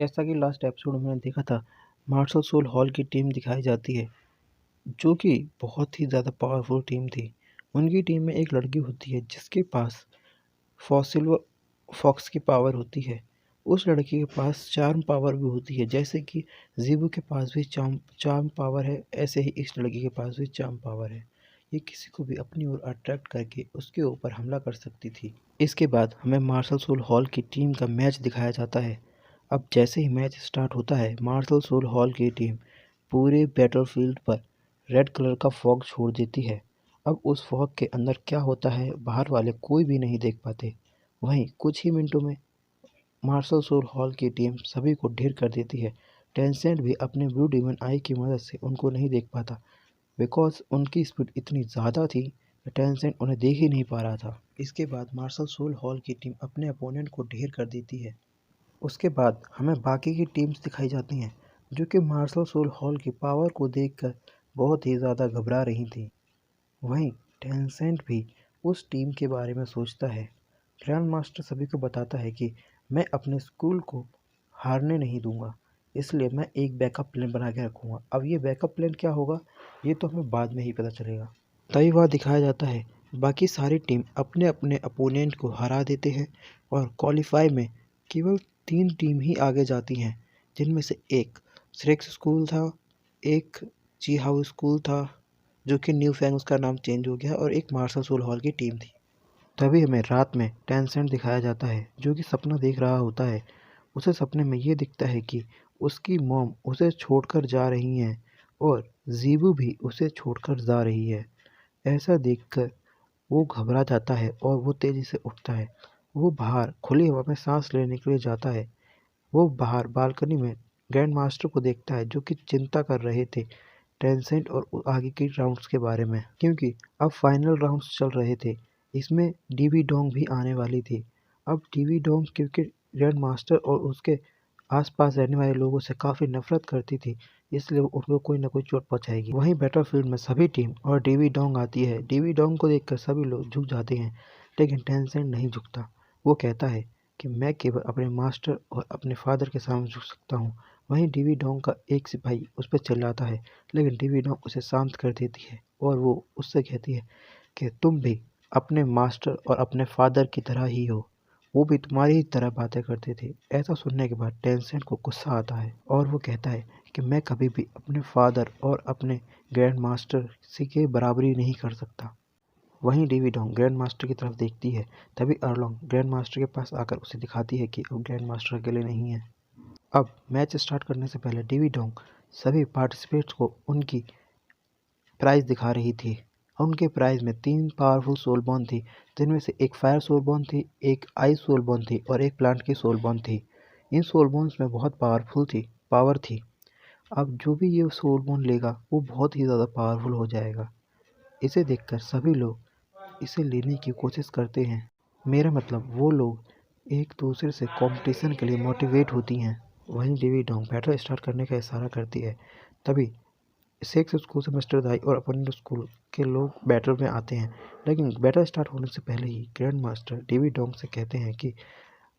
जैसा कि last episode में मैंने देखा था, मार्शल सोल हॉल की टीम दिखाई जाती है, जो कि बहुत ही ज़्यादा पावरफुल टीम थी। उनकी टीम में एक लड़की होती है जिसके पास फॉसिल व फॉक्स की पावर होती है। उस लड़की के पास चार्म पावर भी होती है, जैसे कि ज़ीबू के पास भी चार्म चार्म पावर है, ऐसे ही इस लड़की के पास भी चार्म पावर है। ये किसी को भी अपनी ओर अट्रैक्ट करके उसके ऊपर हमला कर सकती थी। इसके बाद हमें मार्शल सोल हॉल की टीम का मैच दिखाया जाता है। अब जैसे ही मैच स्टार्ट होता है, मार्शल सोल हॉल की टीम पूरे बैटलफील्ड पर रेड कलर का फॉग छोड़ देती है। अब उस फॉग के अंदर क्या होता है, बाहर वाले कोई भी नहीं देख पाते। वहीं कुछ ही मिनटों में मार्शल सोल हॉल की टीम सभी को ढेर कर देती है। टेंसेंट भी अपने ब्लू डीमन आई की मदद से उनको नहीं देख पाता, बिकॉज उनकी स्पीड इतनी ज़्यादा थी कि टेंसेंट उन्हें देख ही नहीं पा रहा था। इसके बाद मार्शल सोल हॉल की टीम अपने अपोनेंट को ढेर कर देती है। उसके बाद हमें बाकी की टीम्स दिखाई जाती हैं, जो कि मार्शल सोल हॉल की पावर को देखकर बहुत ही ज़्यादा घबरा रही थी। वहीं टेंसेंट भी उस टीम के बारे में सोचता है। ग्रैंड मास्टर सभी को बताता है कि मैं अपने स्कूल को हारने नहीं दूंगा, इसलिए मैं एक बैकअप प्लान बना के रखूँगा। अब ये बैकअप प्लान क्या होगा, ये तो हमें बाद में ही पता चलेगा। तभी वह दिखाया जाता है, बाकी सारी टीम अपने अपने अपोनेंट को हरा देते हैं और क्वालिफाई में केवल 3 टीम ही आगे जाती हैं, जिनमें से एक श्रेक्स स्कूल था, एक ची हाउस स्कूल था, जो कि न्यू फैंग उसका नाम चेंज हो गया, और एक मार्शल सोल हॉल की टीम थी। तभी हमें रात में टेंसेंट दिखाया जाता है, जो कि सपना देख रहा होता है। उसे सपने में ये दिखता है कि उसकी मॉम उसे छोड़कर जा रही हैं और ज़ीबू भी उसे छोड़कर जा रही है। ऐसा देखकर वो घबरा जाता है और वो तेज़ी से उठता है। वो बाहर खुली हवा में सांस लेने के लिए जाता है। वो बाहर बालकनी में ग्रैंड मास्टर को देखता है, जो कि चिंता कर रहे थे टेंसेंट और आगे की राउंड्स के बारे में, क्योंकि अब फाइनल राउंड्स चल रहे थे। इसमें डीवी डोंग भी आने वाली थी। अब डीवी डोंग क्योंकि ग्रैंड मास्टर और उसके आसपास रहने वाले लोगों से काफ़ी नफरत करती थी, इसलिए वो उनको कोई ना कोई चोट पहुंचाएगी। वहीं बैटलफील्ड में सभी टीम और डीवी डोंग आती है। डीवी डोंग को देखकर सभी लोग झुक जाते हैं, लेकिन टेंसेंट नहीं झुकता। वो कहता है कि मैं केवल अपने मास्टर और अपने फादर के सामने झुक सकता हूँ। वहीं डीवी डोंग का एक सिपाही उस पर चिल्लाता है, लेकिन डीवी डोंग उसे शांत कर देती है और वो उससे कहती है कि तुम भी अपने मास्टर और अपने फादर की तरह ही हो, वो भी तुम्हारी ही तरह बातें करते थे। ऐसा सुनने के बाद टेंसेंट को गुस्सा आता है और वो कहता है कि मैं कभी भी अपने फादर और अपने ग्रैंड मास्टर से के बराबरी नहीं कर सकता। वहीं डीवी डोंग ग्रैंड मास्टर की तरफ देखती है। तभी अर्लोंग ग्रैंड मास्टर के पास आकर उसे दिखाती है कि अब ग्रैंड मास्टर अकेले नहीं है। अब मैच स्टार्ट करने से पहले डीवी डोंग सभी पार्टिसिपेंट्स को उनकी प्राइज़ दिखा रही थी। उनके प्राइज़ में 3 पावरफुल सोल बॉर्न थी, जिनमें से एक फायर सोल बॉर्न थी, एक आइस सोल बॉर्न थी और एक प्लांट की सोल बॉर्न थी। इन सोल बॉर्न्स में बहुत पावर थी। अब जो भी ये सोल बॉर्न लेगा वो बहुत ही ज़्यादा पावरफुल हो जाएगा। इसे देखकर सभी लोग इसे लेने की कोशिश करते हैं। मेरा मतलब वो लोग एक दूसरे से कंपटीशन के लिए मोटिवेट होती हैं। वहीं डेवी डोंग बैटल स्टार्ट करने का इशारा करती है। तभी सेक्स स्कूल से मिस्टर दाई और अपन स्कूल के लोग बैटल में आते हैं, लेकिन बैटल स्टार्ट होने से पहले ही ग्रैंड मास्टर डेवी डोंग से कहते हैं कि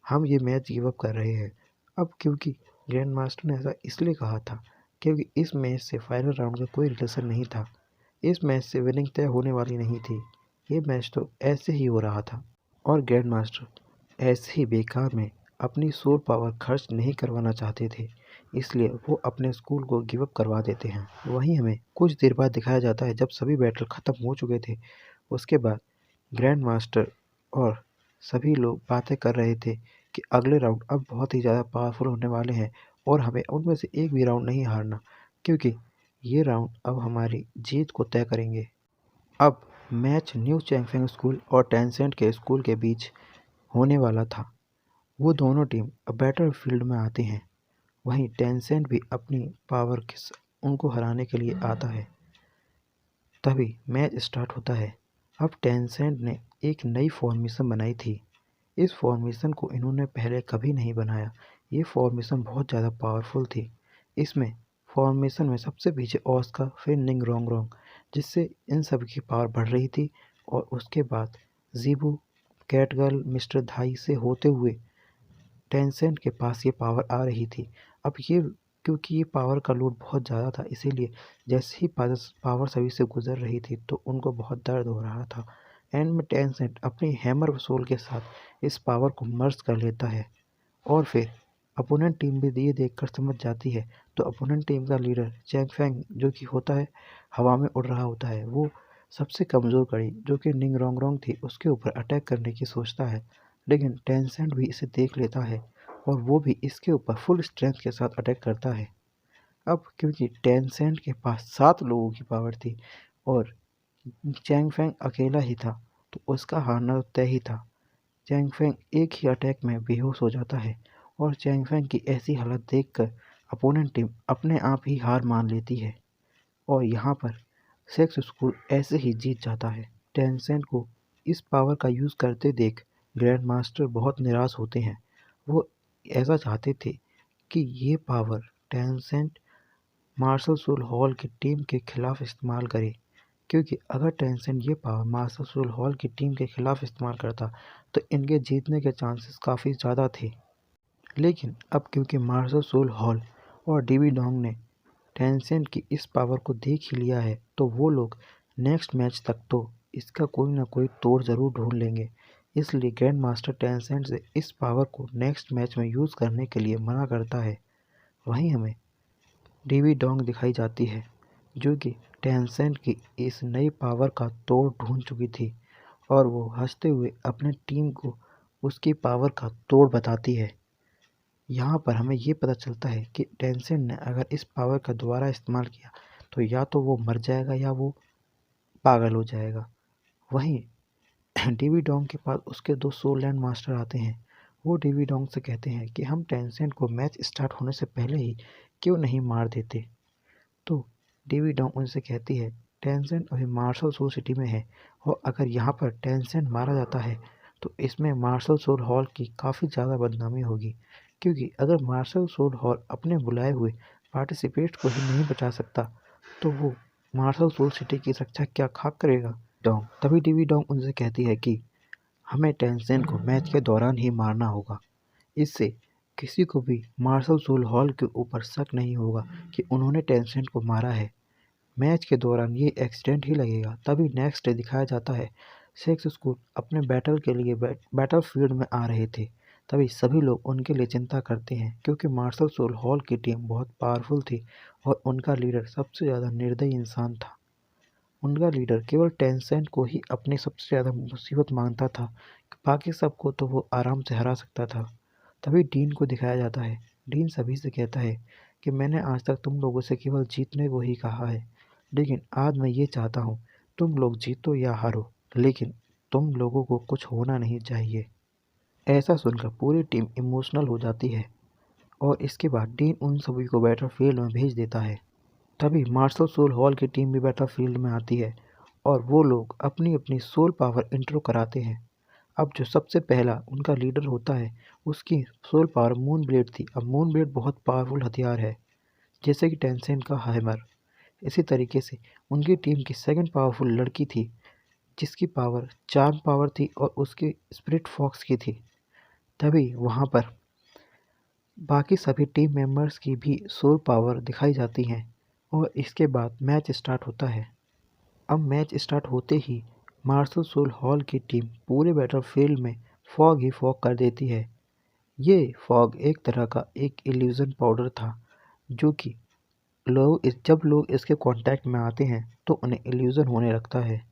हम ये मैच गिव अप कर रहे हैं। अब क्योंकि ग्रैंड मास्टर ने ऐसा इसलिए कहा था क्योंकि इस मैच से फाइनल राउंड का कोई रिलेशन नहीं था। इस मैच से विनिंग तय होने वाली नहीं थी। ये मैच तो ऐसे ही हो रहा था और ग्रैंड मास्टर ऐसे ही बेकार में अपनी सोल पावर खर्च नहीं करवाना चाहते थे, इसलिए वो अपने स्कूल को गिव अप करवा देते हैं। वहीं हमें कुछ देर बाद दिखाया जाता है, जब सभी बैटल ख़त्म हो चुके थे। उसके बाद ग्रैंड मास्टर और सभी लोग बातें कर रहे थे कि अगले राउंड अब बहुत ही ज़्यादा पावरफुल होने वाले हैं और हमें उनमें से एक भी राउंड नहीं हारना, क्योंकि ये राउंड अब हमारी जीत को तय करेंगे। अब मैच न्यू चैंगफेंग स्कूल और टेंसेंट के स्कूल के बीच होने वाला था। वो दोनों टीम अब बैटल फील्ड में आते हैं। वहीं टेंसेंट भी अपनी पावर के उनको हराने के लिए आता है। तभी मैच स्टार्ट होता है। अब टेंसेंट ने एक नई फॉर्मेशन बनाई थी। इस फॉर्मेशन को इन्होंने पहले कभी नहीं बनाया। ये फॉर्मेशन बहुत ज़्यादा पावरफुल थी। इसमें फॉर्मेशन में सबसे पीछे ऑस्कर, फिर निंग रोंग रोंग, जिससे इन सब की पावर बढ़ रही थी। और उसके बाद ज़ीबू, कैटगर्ल, मिस्टर धाई से होते हुए टेंसेंट के पास ये पावर आ रही थी। अब ये क्योंकि ये पावर का लोड बहुत ज़्यादा था, इसीलिए जैसे ही पावर सभी से गुजर रही थी तो उनको बहुत दर्द हो रहा था। एंड में टेंसेंट अपनी हैमर सोल के साथ इस पावर को मर्ज कर लेता है और फिर अपोनेंट टीम भी ये देखकर समझ जाती है। तो अपोनेंट टीम का लीडर चैंग फैंग जो कि होता है, हवा में उड़ रहा होता है, वो सबसे कमज़ोर कड़ी जो कि निंग रोंग रोंग थी उसके ऊपर अटैक करने की सोचता है। लेकिन टेंसेंट भी इसे देख लेता है और वो भी इसके ऊपर फुल स्ट्रेंथ के साथ अटैक करता है। अब क्योंकि टेंसेंट के पास 7 लोगों की पावर थी और चैंग फैंग अकेला ही था, तो उसका हारना तो तय ही था। चैंग फैंग एक ही अटैक में बेहोश हो जाता है और चैंग फैंग की ऐसी हालत देखकर अपोनेंट टीम अपने आप ही हार मान लेती है और यहाँ पर सेक्स स्कूल ऐसे ही जीत जाता है। टेंसेंट को इस पावर का यूज़ करते देख ग्रैंड मास्टर बहुत निराश होते हैं। वो ऐसा चाहते थे कि ये power Tencent martial soul hall की टीम के खिलाफ इस्तेमाल करे, क्योंकि अगर टेंसेंट ये पावर मार्शल सोल हॉल की टीम के खिलाफ इस्तेमाल करता तो इनके जीतने के चांसेस काफ़ी ज़्यादा थे। लेकिन अब क्योंकि मार्शल सोल हॉल और डीवी डोंग ने टेंसेंट की इस पावर को देख ही लिया है, तो वो लोग नेक्स्ट मैच तक तो इसका कोई ना कोई तोड़ ज़रूर ढूंढ लेंगे। इसलिए ग्रैंड मास्टर टेंसेंट से इस पावर को नेक्स्ट मैच में यूज़ करने के लिए मना करता है। वहीं हमें डीवी डोंग दिखाई जाती है जो कि टेंसेंट की इस नई पावर का तोड़ ढूंढ चुकी थी और वो हंसते हुए अपने टीम को उसकी पावर का तोड़ बताती है। यहाँ पर हमें ये पता चलता है कि टेंसेंट ने अगर इस पावर का दोबारा इस्तेमाल किया तो या तो वो मर जाएगा या वो पागल हो जाएगा। वहीं डीवी डोंग के पास उसके 2 सोल लैंड मास्टर आते हैं। वो डीवी डोंग से कहते हैं कि हम टेंसेंट को मैच स्टार्ट होने से पहले ही क्यों नहीं मार देते। तो डीवी डोंग उनसे कहती है टेंसेंट अभी मार्शल सोल सिटी में है और अगर यहाँ पर टेंसेंट मारा जाता है तो इसमें मार्शल सोल हॉल की काफ़ी ज़्यादा बदनामी होगी, क्योंकि अगर मार्शल सोल हॉल अपने बुलाए हुए पार्टिसिपेंट्स को ही नहीं बचा सकता तो वो मार्शल सोल सिटी की रक्षा क्या खाक करेगा। डोंग तभी डीवी डोंग उनसे कहती है कि हमें टेंसेंट को मैच के दौरान ही मारना होगा, इससे किसी को भी मार्शल सोल हॉल के ऊपर शक नहीं होगा कि उन्होंने टेंसेंट को मारा है। मैच के दौरान ये एक्सीडेंट ही लगेगा। तभी नेक्स्ट डे दिखाया जाता है सेक्स स्कूल अपने बैटल के लिए बैटल फील्ड में आ रहे थे। तभी सभी लोग उनके लिए चिंता करते हैं क्योंकि मार्शल सोल हॉल की टीम बहुत पावरफुल थी और उनका लीडर सबसे ज़्यादा निर्दयी इंसान था। उनका लीडर केवल टेंसेंट को ही अपनी सबसे ज़्यादा मुसीबत मानता था, बाकी सबको तो वो आराम से हरा सकता था। तभी डीन को दिखाया जाता है। डीन सभी से कहता है कि मैंने आज तक तुम लोगों से केवल जीतने को ही कहा है, लेकिन आज मैं ये चाहता हूँ तुम लोग जीतो या हारो, लेकिन तुम लोगों को कुछ होना नहीं चाहिए। ऐसा सुनकर पूरी टीम इमोशनल हो जाती है और इसके बाद डीन उन सभी को बैटलफील्ड में भेज देता है। तभी मार्शल सोल हॉल की टीम भी बैटलफील्ड में आती है और वो लोग अपनी अपनी सोल पावर इंट्रो कराते हैं। अब जो सबसे पहला उनका लीडर होता है उसकी सोल पावर मून ब्लेड थी। अब मून ब्लेड बहुत पावरफुल हथियार है, जैसे कि टेंसेंट का हैमर। इसी तरीके से उनकी टीम की सेकंड पावरफुल लड़की थी जिसकी पावर चार्म पावर थी और उसकी स्पिरिट फॉक्स की थी। तभी वहाँ पर बाकी सभी टीम मेंबर्स की भी सोल पावर दिखाई जाती हैं और इसके बाद मैच स्टार्ट होता है। अब मैच स्टार्ट होते ही मार्शल सोल हॉल की टीम पूरे बैटलफील्ड में फॉग ही फॉग कर देती है। ये फॉग एक तरह का एक इल्यूजन पाउडर था जो कि जब लोग इसके कांटेक्ट में आते हैं तो उन्हें इल्यूजन होने लगता है,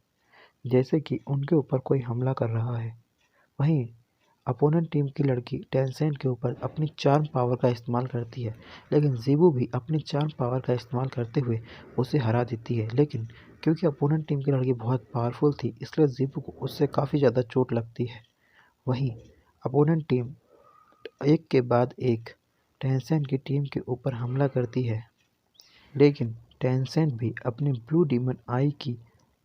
जैसे कि उनके ऊपर कोई हमला कर रहा है। वहीं अपोनेंट टीम की लड़की टेंसेंट के ऊपर अपनी चार्म पावर का इस्तेमाल करती है, लेकिन ज़ीबू भी अपनी चार्म पावर का इस्तेमाल करते हुए उसे हरा देती है। लेकिन क्योंकि अपोनेंट टीम की लड़की बहुत पावरफुल थी इसलिए ज़ीबू को उससे काफ़ी ज़्यादा चोट लगती है। वहीं अपोनेंट टीम एक के बाद एक टेंसेंट की टीम के ऊपर हमला करती है, लेकिन टेंसेंट भी अपनी ब्लू डीमन आई की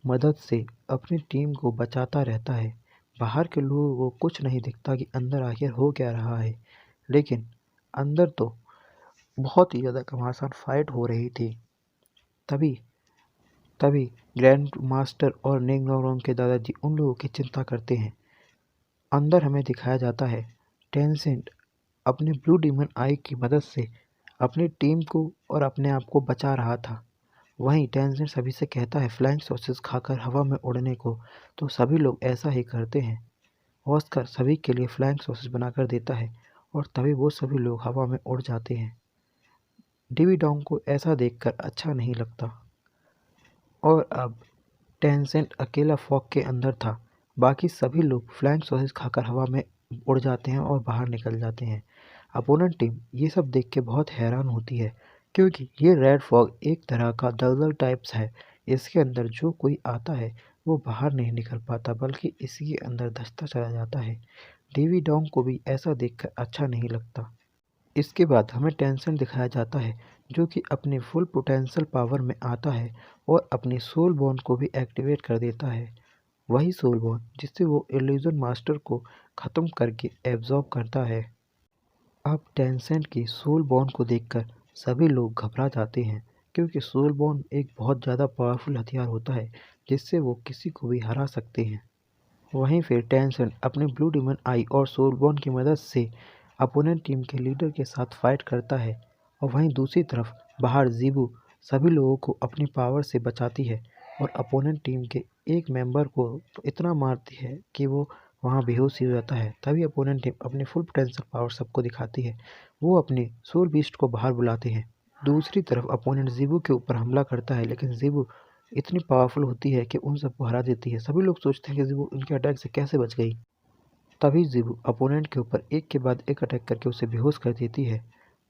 मदद से अपनी टीम को बचाता रहता है। बाहर के लोगों को कुछ नहीं दिखता कि अंदर आखिर हो क्या रहा है, लेकिन अंदर तो बहुत ही ज़्यादा घमासान फाइट हो रही थी। तभी तभी ग्रैंड मास्टर और निंगनोंग के दादाजी उन लोगों की चिंता करते हैं। अंदर हमें दिखाया जाता है टेंसेंट अपने ब्लू डीमन आई की मदद से अपनी टीम को और अपने आप को बचा रहा था। वहीं टेंसेंट सभी से कहता है फ्लाइंग सॉसेस खाकर हवा में उड़ने को, तो सभी लोग ऐसा ही करते हैं। ऑस्कर सभी के लिए फ्लाइंग सॉसेस बनाकर देता है और तभी वो सभी लोग हवा में उड़ जाते हैं। डिवी डोंग को ऐसा देखकर अच्छा नहीं लगता और अब टेंसेंट अकेला फॉग के अंदर था। बाकी सभी लोग फ्लाइंग सॉसेस खाकर हवा में उड़ जाते हैं और बाहर निकल जाते हैं। अपोनेंट टीम ये सब देख के बहुत हैरान होती है क्योंकि ये रेड फॉग एक तरह का दलदल टाइप्स है। इसके अंदर जो कोई आता है वो बाहर नहीं निकल पाता बल्कि इसी के अंदर धंसता चला जाता है। डेवी डोंग को भी ऐसा देखकर अच्छा नहीं लगता। इसके बाद हमें टेंसेंट दिखाया जाता है जो कि अपनी फुल पोटेंशियल पावर में आता है और अपनी सोल बॉन्ड को भी एक्टिवेट कर देता है। वही सोल बॉन्ड जिससे वो इल्यूजन मास्टर को ख़त्म करके एब्जॉर्ब करता है। अब टेंसेंट की सोल बॉन्ड को देखकर सभी लोग घबरा जाते हैं क्योंकि सोल बॉन्ड एक बहुत ज़्यादा पावरफुल हथियार होता है जिससे वो किसी को भी हरा सकते हैं। वहीं फिर टेंसेंट अपने ब्लू डीमन आई और सोल बॉन्ड की मदद से अपोनेंट टीम के लीडर के साथ फाइट करता है और वहीं दूसरी तरफ बाहर ज़ीबू सभी लोगों को अपनी पावर से बचाती है और अपोनेंट टीम के एक मेंबर को तो इतना मारती है कि वो वहाँ बेहोश ही हो जाता है। तभी अपोनेंट टीम अपनी फुल पोटेंशियल पावर सबको दिखाती है। वो अपने सोल बीस्ट को बाहर बुलाते हैं। दूसरी तरफ अपोनेंट ज़ीबू के ऊपर हमला करता है लेकिन ज़ीबू इतनी पावरफुल होती है कि उन सबको हरा देती है। सभी लोग सोचते हैं कि ज़ीबू उनके अटैक से कैसे बच गई। तभी ज़ीबू अपोनेंट के ऊपर एक के बाद एक अटैक करके उसे बेहोश कर देती है।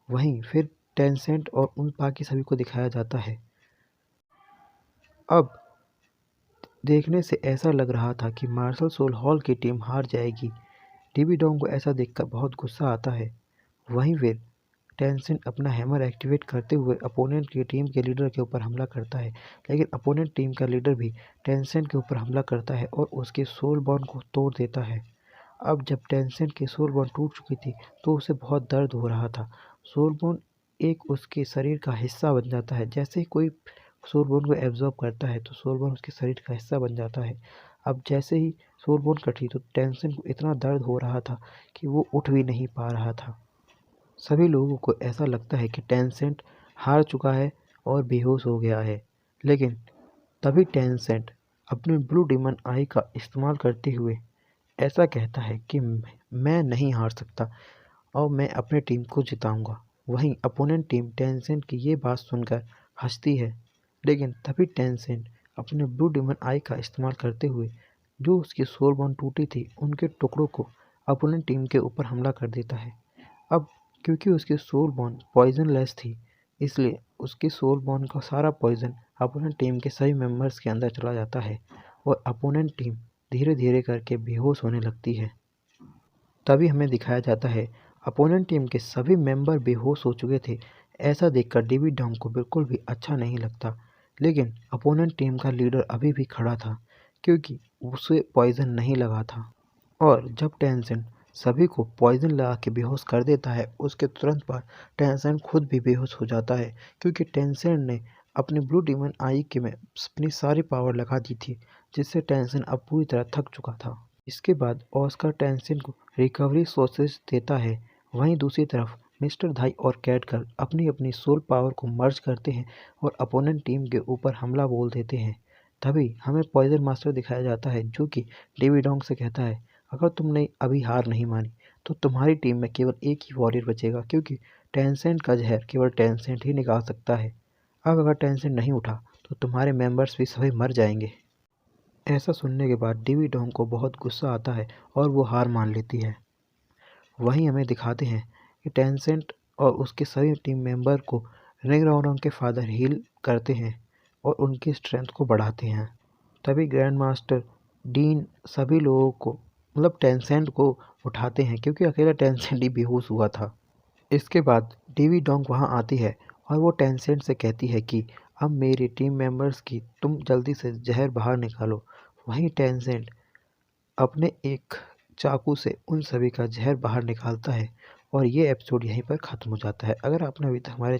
वहीं फिर टेंसेंट और उन बाकी सभी को दिखाया जाता है। अब देखने से ऐसा लग रहा था कि मार्शल सोल हॉल की टीम हार जाएगी। डीबी डोंग को ऐसा देखकर बहुत गुस्सा आता है। वहीं फिर टेंसेंट अपना हैमर एक्टिवेट करते हुए अपोनेंट की टीम के लीडर के ऊपर हमला करता है लेकिन अपोनेंट टीम का लीडर भी टेंसेंट के ऊपर हमला करता है और उसके सोल बॉन्ड को तोड़ देता है। अब जब टेंसेंट की सोल बॉन्ड टूट चुकी थी तो उसे बहुत दर्द हो रहा था। सोल बॉन्ड एक उसके शरीर का हिस्सा बन जाता है। जैसे ही कोई सोल बॉन्ड को एब्जॉर्ब करता है तो सोल बॉन्ड उसके शरीर का हिस्सा बन जाता है। अब जैसे ही सोल बॉन्ड कटी तो टेंसेंट को इतना दर्द हो रहा था कि वो उठ भी नहीं पा रहा था। सभी लोगों को ऐसा लगता है कि टेंसेंट हार चुका है और बेहोश हो गया है। लेकिन तभी टेंसेंट अपने ब्लू डीमन आई का इस्तेमाल करते हुए ऐसा कहता है कि मैं नहीं हार सकता और मैं अपने टीम को जिताऊंगा। वहीं अपोनेंट टीम टेंसेंट की ये बात सुनकर हंसती है लेकिन तभी टेंसेंट अपने ब्लू डीमन आई का इस्तेमाल करते हुए जो उसकी सोल बॉन्ड टूटी थी उनके टुकड़ों को अपोनेंट टीम के ऊपर हमला कर देता है। अब क्योंकि उसकी सोल बॉन्ड पॉइजनलेस थी इसलिए उसकी सोल बॉन्ड का सारा पॉइजन अपोनेंट टीम के सभी मेंबर्स के अंदर चला जाता है और अपोनेंट टीम धीरे धीरे करके बेहोश होने लगती है। तभी हमें दिखाया जाता है अपोनेंट टीम के सभी मेंबर बेहोश हो चुके थे। ऐसा देखकर डेविड डोंग को बिल्कुल भी अच्छा नहीं लगता लेकिन अपोनेंट टीम का लीडर अभी भी खड़ा था क्योंकि उसे पॉइजन नहीं लगा था। और जब टेंसेंट सभी को पॉइजन लगा के बेहोश कर देता है उसके तुरंत बाद टेंसेंट खुद भी बेहोश हो जाता है क्योंकि टेंसेंट ने अपनी ब्लू डीमन आई के में अपनी सारी पावर लगा दी थी जिससे टेंसेंट अब पूरी तरह थक चुका था। इसके बाद ऑस्कर टेंसेंट को रिकवरी सोर्सेज देता है। वहीं दूसरी तरफ मिस्टर धाई और कैटगर्ल अपनी अपनी सोल पावर को मर्ज करते हैं और अपोनेंट टीम के ऊपर हमला बोल देते हैं। तभी हमें पॉइजन मास्टर दिखाया जाता है जो कि डेविड डोंग से कहता है अगर तुमने अभी हार नहीं मानी तो तुम्हारी टीम में केवल एक ही वॉरियर बचेगा क्योंकि टेंसेंट का जहर केवल टेंसेंट ही निकाल सकता है। अब अगर टेंसेंट नहीं उठा तो तुम्हारे मेंबर्स भी सभी मर जाएंगे। ऐसा सुनने के बाद डेविड डोंग को बहुत गुस्सा आता है और वो हार मान लेती है। वहीं हमें दिखाते हैं कि टेंसेंट और उसके सभी टीम मेंबर को रिंग राउंड के फादर हील करते हैं और उनकी स्ट्रेंथ को बढ़ाते हैं। तभी ग्रैंड मास्टर डीन सभी लोगों को मतलब टेंसेंट को उठाते हैं क्योंकि अकेला टेंसेंट ही बेहोश हुआ था। इसके बाद डेवी डोंग वहां आती है और वो टेंसेंट से कहती है कि अब मेरी टीम मेंबर्स की तुम जल्दी से जहर बाहर निकालो। वहीं टेंसेंट अपने एक चाकू से उन सभी का जहर बाहर निकालता है और ये एपिसोड यहीं पर ख़त्म हो जाता है। अगर आपने अभी तक हमारे